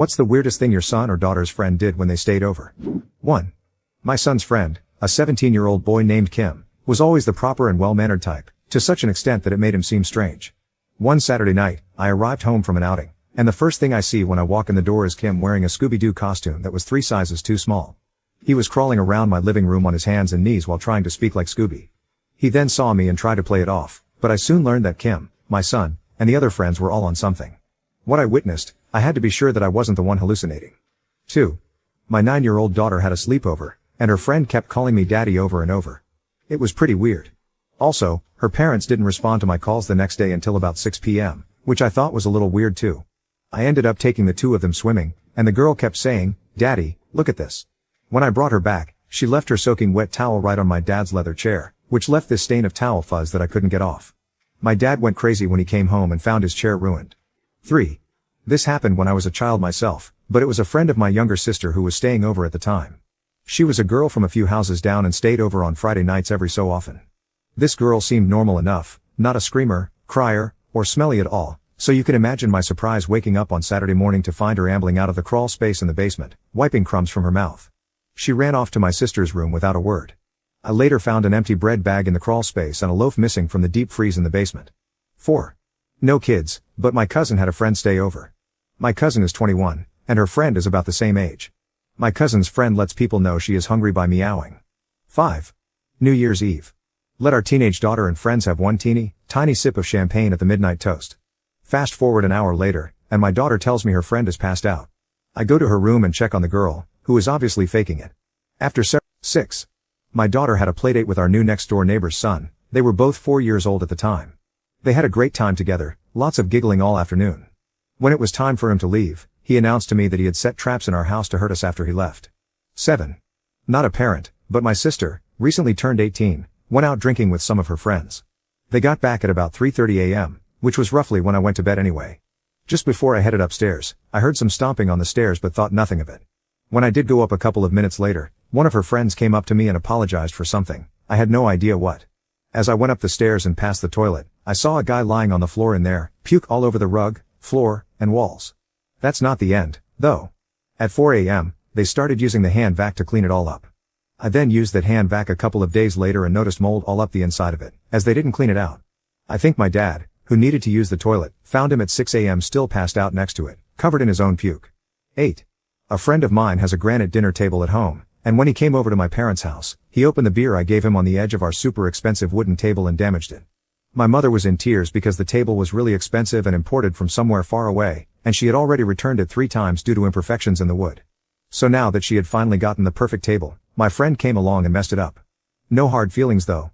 What's the weirdest thing your son or daughter's friend did when they stayed over? 1. My son's friend, a 17-year-old boy named Kim, was always the proper and well-mannered type, to such an extent that it made him seem strange. One Saturday night, I arrived home from an outing, and the first thing I see when I walk in the door is Kim wearing a Scooby-Doo costume that was 3 sizes too small. He was crawling around my living room on his hands and knees while trying to speak like Scooby. He then saw me and tried to play it off, but I soon learned that Kim, my son, and the other friends were all on something. What I witnessed, I had to be sure that I wasn't the one hallucinating. 2. My 9-year-old daughter had a sleepover, and her friend kept calling me daddy over and over. It was pretty weird. Also, her parents didn't respond to my calls the next day until about 6 p.m., which I thought was a little weird too. I ended up taking the 2 of them swimming, and the girl kept saying, "Daddy, look at this." When I brought her back, she left her soaking wet towel right on my dad's leather chair, which left this stain of towel fuzz that I couldn't get off. My dad went crazy when he came home and found his chair ruined. 3. This happened when I was a child myself, but it was a friend of my younger sister who was staying over at the time. She was a girl from a few houses down and stayed over on Friday nights every so often. This girl seemed normal enough, not a screamer, crier, or smelly at all, so you can imagine my surprise waking up on Saturday morning to find her ambling out of the crawl space in the basement, wiping crumbs from her mouth. She ran off to my sister's room without a word. I later found an empty bread bag in the crawl space and a loaf missing from the deep freeze in the basement. 4. No kids, but my cousin had a friend stay over. My cousin is 21, and her friend is about the same age. My cousin's friend lets people know she is hungry by meowing. 5. New Year's Eve. Let our teenage daughter and friends have one tiny sip of champagne at the midnight toast. Fast forward an hour later, and my daughter tells me her friend is passed out. I go to her room and check on the girl, who is obviously faking it. After 6. My daughter had a playdate with our new next-door neighbor's son. They were both 4 years old at the time. They had a great time together, lots of giggling all afternoon. When it was time for him to leave, he announced to me that he had set traps in our house to hurt us after he left. 7. Not a parent, but my sister, recently turned 18, went out drinking with some of her friends. They got back at about 3:30 a.m., which was roughly when I went to bed anyway. Just before I headed upstairs, I heard some stomping on the stairs but thought nothing of it. When I did go up a couple of minutes later, one of her friends came up to me and apologized for something. I had no idea what. As I went up the stairs and past the toilet, I saw a guy lying on the floor in there, puke all over the rug, floor, and walls. That's not the end, though. At 4 a.m., they started using the hand vac to clean it all up. I then used that hand vac a couple of days later and noticed mold all up the inside of it, as they didn't clean it out. I think my dad, who needed to use the toilet, found him at 6 a.m. still passed out next to it, covered in his own puke. 8. A friend of mine has a granite dinner table at home, and when he came over to my parents' house, he opened the beer I gave him on the edge of our super expensive wooden table and damaged it. My mother was in tears because the table was really expensive and imported from somewhere far away, and she had already returned it 3 times due to imperfections in the wood. So now that she had finally gotten the perfect table, my friend came along and messed it up. No hard feelings though.